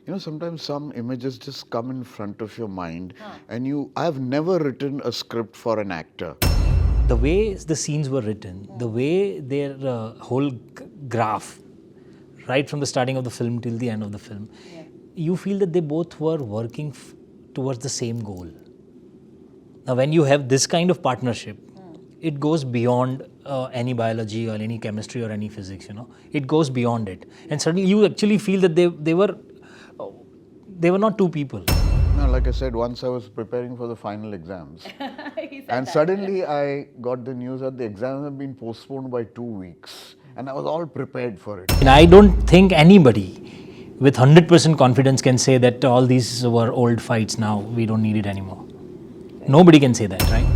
Sometimes some images just come in front of your mind, and I've never written a script for an actor. The way the scenes were written, the way their whole graph, right from the starting of the film till the end of the film, you feel that they both were working towards the same goal. Now, when you have this kind of partnership, it goes beyond any biology or any chemistry or any physics. It goes beyond it, and suddenly you actually feel that they were not two people. Now, like I said, once I was preparing for the final exams, and suddenly I got the news that the exams have been postponed by 2 weeks, and I was all prepared for it. And I don't think anybody with 100% confidence can say that all these were old fights now, we don't need it anymore. Nobody can say that, right?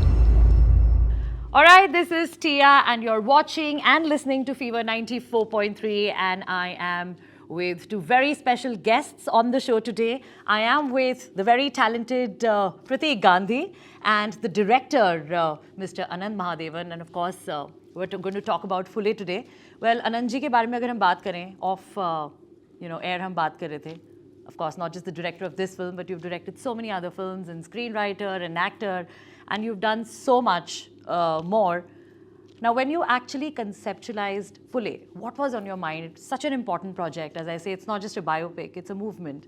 All right, this is Tia, and you're watching and listening to Fever 94.3, and I am with two very special guests on the show today. I am with the very talented Pratik Gandhi and the director, Mr. Anant Mahadevan, and of course, we're going to talk about Phule today. Well, Anant ji के बारे में अगर हम बात करें, off air हम बात कर रहे थे. Of course, not just the director of this film, but you've directed so many other films, and screenwriter and actor, and you've done so much more. Now, when you actually conceptualized Phule, what was on your mind? It's such an important project. As I say, it's not just a biopic, it's a movement.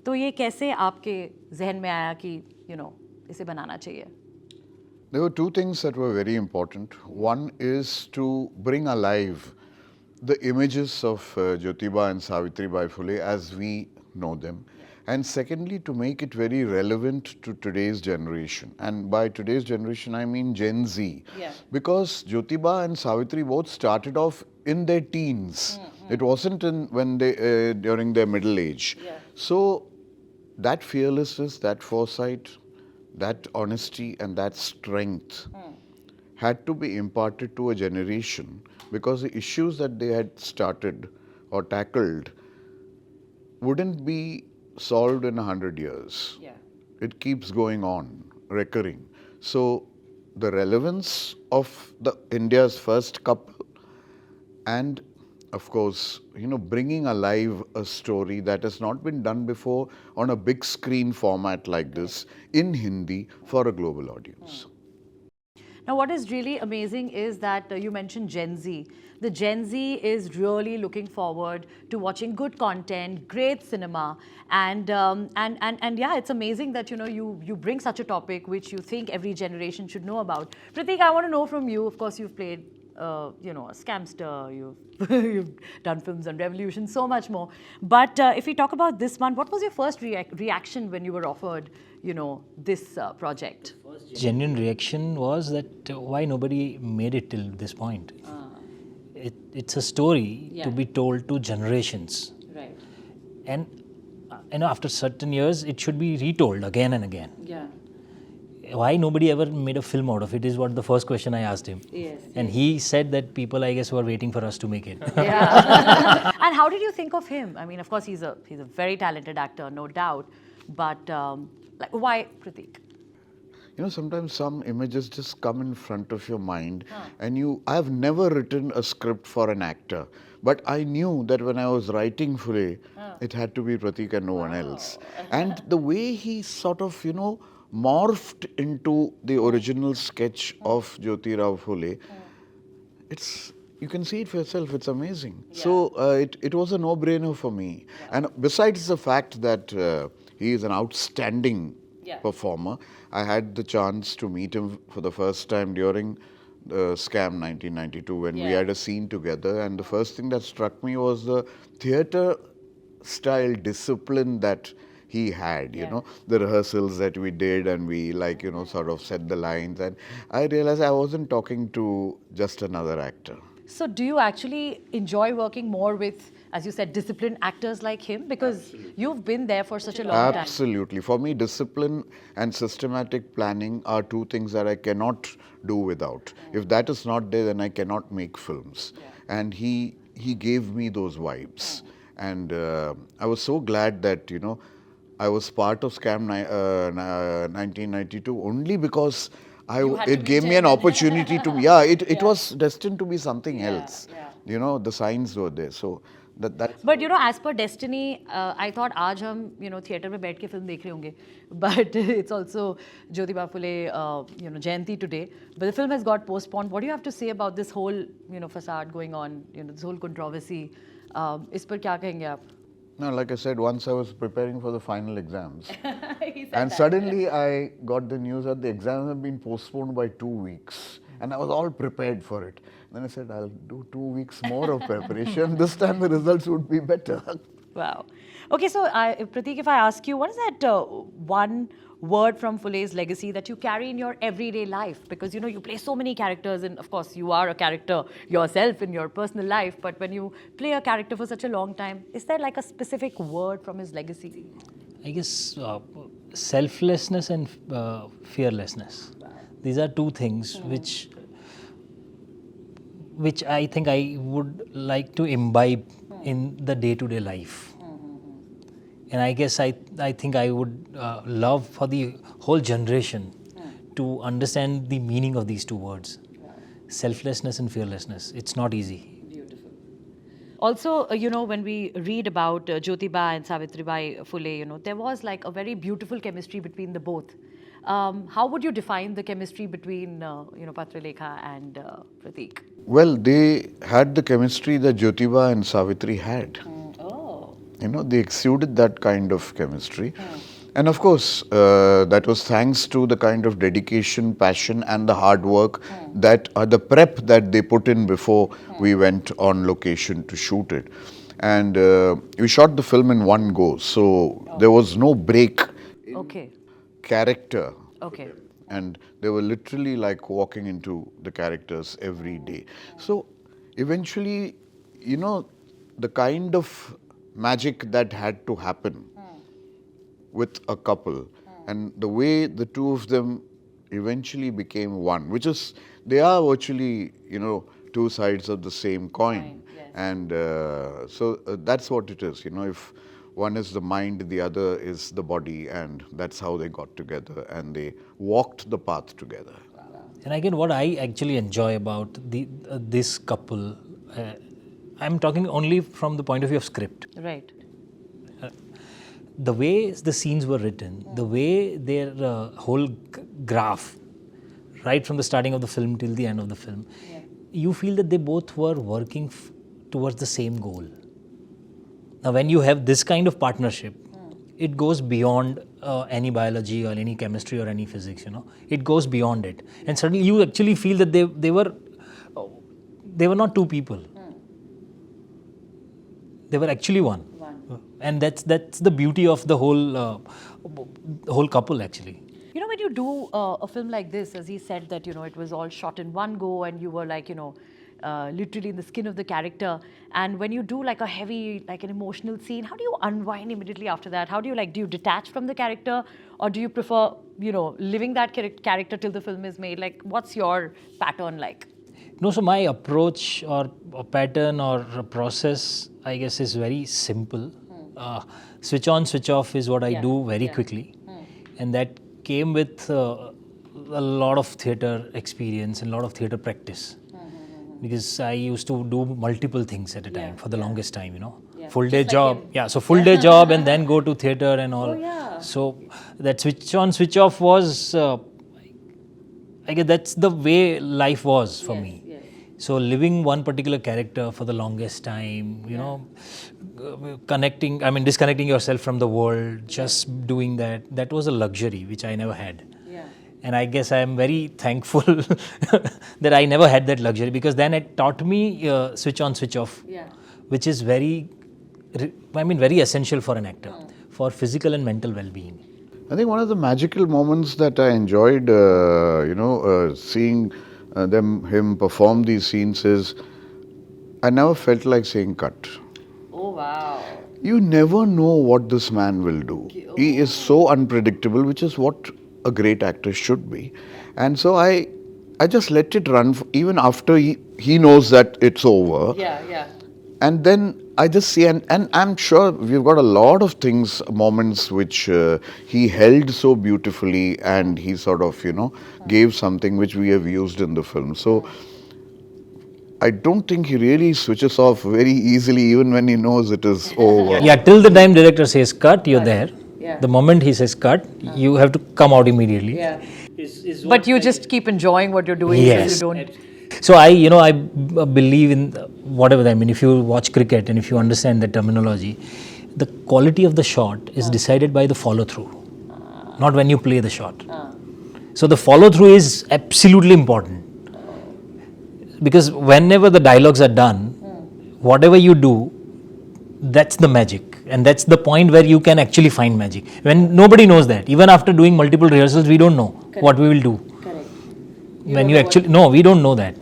तो ये कैसे आपके ज़हन में आया कि, इसे बनाना चाहिए? There were two things that were very important. One is to bring alive the images of Jyotirao and Savitribai Phule as we know them. And secondly, to make it very relevant to today's generation. And by today's generation, I mean Gen Z. Because Jyotirao and Savitri both started off in their teens. It wasn't when they during their middle age. So that fearlessness, that foresight, that honesty and that strength had to be imparted to a generation, because the issues that they had started or tackled wouldn't be solved in 100 years. It keeps going on, recurring. So the relevance of the India's first couple, and of course, bringing alive a story that has not been done before on a big screen format like this in Hindi for a global audience. Now, what is really amazing is that you mentioned Gen Z. The Gen Z is really looking forward to watching good content, great cinema, and yeah, it's amazing that you bring such a topic which you think every generation should know about. Pratik, I want to know from you. Of course, you've played a scamster, you've done films on Revolution, so much more. But if we talk about this one, what was your first reaction when you were offered, this project? Genuine reaction was that why nobody made it till this point. It's a story to be told to generations. Right. And after certain years, it should be retold again and again. Yeah. Why nobody ever made a film out of it is what the first question I asked him. Yes. And he said that people, I guess, were waiting for us to make it. Yeah. And how did you think of him? I mean, of course, he's a very talented actor, no doubt. But why Pratik? Sometimes some images just come in front of your mind, and I've never written a script for an actor, but I knew that when I was writing Phule, it had to be Pratik and no one else. And the way he sort of, morphed into the original sketch of Jyotirao Phule, you can see it for yourself, it's amazing. So it was a no-brainer for me. And besides the fact that he is an outstanding performer, I had the chance to meet him for the first time during the Scam 1992 when we had a scene together, and the first thing that struck me was the theatre style discipline that he had, the rehearsals that we did, and we sort of said the lines, and I realized I wasn't talking to just another actor. So do you actually enjoy working more with, as you said, disciplined actors like him? Because you've been there for such a long time. Absolutely. For me, discipline and systematic planning are two things that I cannot do without. If that is not there, then I cannot make films. And he gave me those vibes. And I was so glad that, I was part of Scam 1992 only because it gave me an opportunity to, it was destined to be something else. The signs were there. So That's But as per destiny, I thought आज हम theatre में बैठ के film देख रहे होंगे. But it's also Jyotirao Phule, Jayanti today. But the film has got postponed. What do you have to say about this whole facade going on? This whole controversy. इस पर क्या कहेंगे आप? No, like I said, once I was preparing for the final exams, He said and that. suddenly I got the news that the exams have been postponed by 2 weeks, and I was all prepared for it. Then I said, I'll do 2 weeks more of preparation. This time the results would be better. Wow. Okay, so Pratik, if I ask you, what is that one word from Phule's legacy that you carry in your everyday life? Because you play so many characters, and of course you are a character yourself in your personal life. But when you play a character for such a long time, is there like a specific word from his legacy? I guess selflessness and fearlessness. These are two things which I think I would like to imbibe in the day-to-day life. And I guess I think I would love for the whole generation to understand the meaning of these two words. Selflessness and fearlessness. It's not easy. Beautiful. Also, when we read about Jyotirao and Savitribai Phule, there was like a very beautiful chemistry between the both. How would you define the chemistry between, Patralekha and Pratik? Well, they had the chemistry that Jyotirao and Savitri had. Oh. They exuded that kind of chemistry. And of course, that was thanks to the kind of dedication, passion and the hard work the prep that they put in before we went on location to shoot it. And we shot the film in one go, so there was no break in Okay. character. Okay. And they were literally like walking into the characters every day. So eventually, the kind of magic that had to happen with a couple and the way the two of them eventually became one, which is, they are virtually, two sides of the same coin. Yes. And so that's what it is. If one is the mind, the other is the body, and that's how they got together and they walked the path together. And again, what I actually enjoy about this couple, I'm talking only from the point of view of script. Right. The way the scenes were written, the way their whole graph, right from the starting of the film till the end of the film, you feel that they both were working towards the same goal. Now, when you have this kind of partnership, it goes beyond any biology or any chemistry or any physics. It goes beyond it, and suddenly you actually feel that they were not two people. They were actually one. And that's the beauty of the whole couple actually. When you do a film like this, as he said that, it was all shot in one go and you were like, literally in the skin of the character. And when you do like a heavy, like an emotional scene, how do you unwind immediately after that? How do you detach from the character, or do you prefer, living that character till the film is made? Like, what's your pattern like? No, so my approach or a pattern or a process, I guess, is very simple. Switch on, switch off is what I do very quickly. And that came with a lot of theatre experience and a lot of theatre practice. Because I used to do multiple things at a time for the longest time, Full day job. So full day job and then go to theatre and all. So that switch on, switch off was, I guess that's the way life was for me. So living one particular character for the longest time, disconnecting yourself from the world, just doing that was a luxury which I never had. And I guess I am very thankful that I never had that luxury, because then it taught me switch on, switch off, which is very essential for an actor, for physical and mental well-being. I think one of the magical moments that I enjoyed, seeing him perform these scenes is, I never felt like saying cut. Oh, wow. You never know what this man will do. He is so unpredictable, which is what a great actor should be. And so I just let it run even after he knows that it's over. And then I just see, and I'm sure we've got a lot of moments which he held so beautifully, and he sort of, gave something which we have used in the film. So I don't think he really switches off very easily, even when he knows it is over. Yeah, till the time director says cut, you're there. The moment he says cut, you have to come out immediately. But you just keep enjoying what you're doing. Yes. So you don't. So I believe in whatever. I mean, if you watch cricket and if you understand the terminology, the quality of the shot is decided by the follow through, not when you play the shot. So the follow through is absolutely important, because whenever the dialogues are done, whatever you do, that's the magic, and that's the point where you can actually find magic. When nobody knows that, even after doing multiple rehearsals, we don't know what we will do. When you actually we don't know that.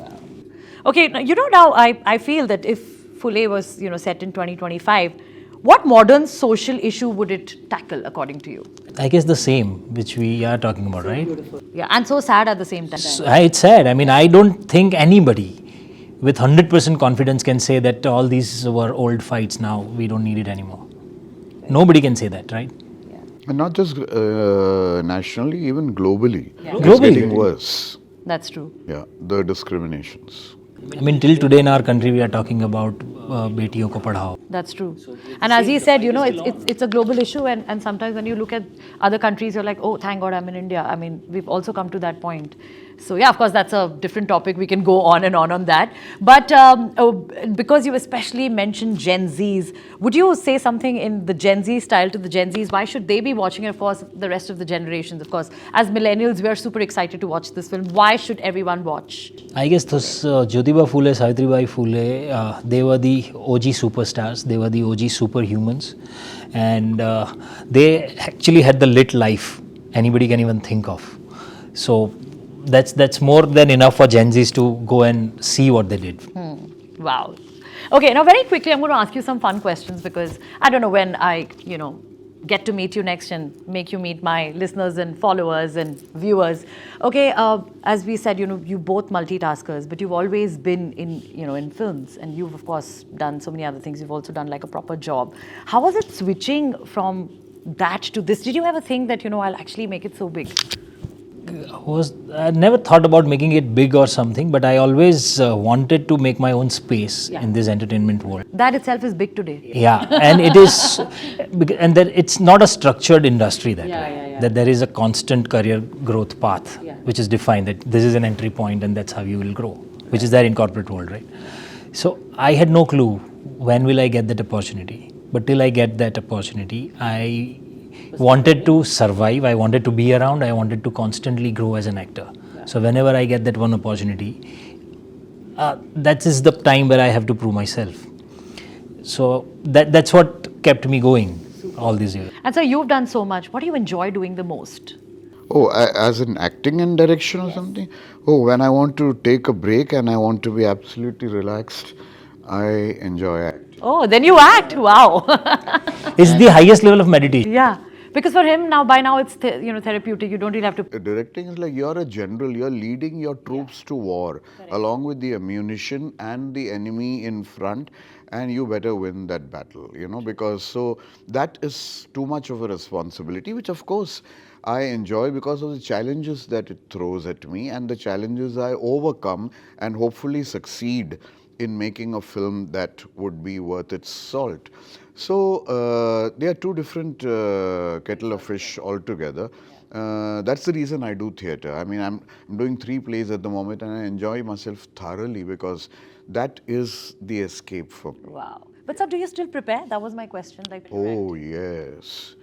Okay, now I feel that if Phule was, set in 2025, what modern social issue would it tackle, according to you? I guess the same, which we are talking about, right? Yeah, and so sad at the same time. So, it's sad. I mean, I don't think anybody with 100% confidence can say that all these were old fights now, we don't need it anymore. Nobody can say that, right? And not just nationally, even globally. It's Globally. getting worse. That's true. Yeah, the discriminations. I mean, till today in our country, we are talking about betiyon ko padhao. That's true. And as he said, it's a global issue, and sometimes when you look at other countries, you're like, oh, thank God I'm in India. I mean, we've also come to that point. So yeah, of course, that's a different topic. We can go on and on that. But because you especially mentioned Gen Zs, would you say something in the Gen Z style to the Gen Zs? Why should they be watching it? Of course, the rest of the generations, of course. As millennials, we are super excited to watch this film. Why should everyone watch? I guess those Jyotirao Phule, Savitribai Phule, they were the OG superstars. They were the OG superhumans. And they actually had the lit life anybody can even think of. So that's more than enough for Gen Zs to go and see what they did. Wow. Okay, now very quickly, I'm going to ask you some fun questions, because I don't know when I, get to meet you next and make you meet my listeners and followers and viewers. Okay, as we said, you both multitaskers, but you've always been in films, and you've of course done so many other things. You've also done like a proper job. How was it switching from that to this? Did you ever think that, I'll actually make it so big? I never thought about making it big or something, but I always wanted to make my own space in this entertainment world. That itself is big today. Yeah, and it is, and that it's not a structured industry that way. That there is a constant career growth path, which is defined, that this is an entry point and that's how you will grow, which is there in corporate world, right? So I had no clue when will I get that opportunity, but till I get that opportunity, I wanted to survive, I wanted to be around, I wanted to constantly grow as an actor. So whenever I get that one opportunity, that is the time where I have to prove myself. So that's what kept me going all these years. And so you've done so much. What do you enjoy doing the most? Oh, as in acting and direction or something? Oh, when I want to take a break and I want to be absolutely relaxed, I enjoy acting. Oh, then you act. Wow. It's the highest level of meditation. Yeah. Because for him by now it's therapeutic. You don't really have to. Directing is like you're a general, you're leading your troops to war along with the ammunition and the enemy in front, and you better win that battle, because so that is too much of a responsibility, which of course I enjoy because of the challenges that it throws at me and the challenges I overcome and hopefully succeed in making a film that would be worth its salt. So they are two different kettle of fish altogether. That's the reason I do theatre. I mean, I'm doing 3 plays at the moment and I enjoy myself thoroughly because that is the escape for me. Wow. But sir, do you still prepare? That was my question. Oh, yes.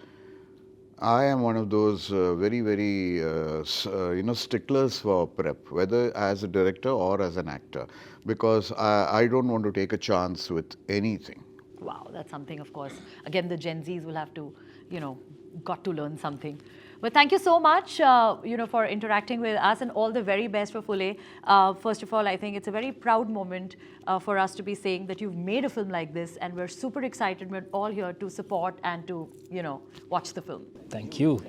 I am one of those very, very, sticklers for prep, whether as a director or as an actor, because I don't want to take a chance with anything. Wow, that's something, of course. Again, the Gen Zs will have to, got to learn something. But thank you so much, for interacting with us, and all the very best for Phule. First of all, I think it's a very proud moment for us to be saying that you've made a film like this, and we're super excited. We're all here to support and to, watch the film. Thank you.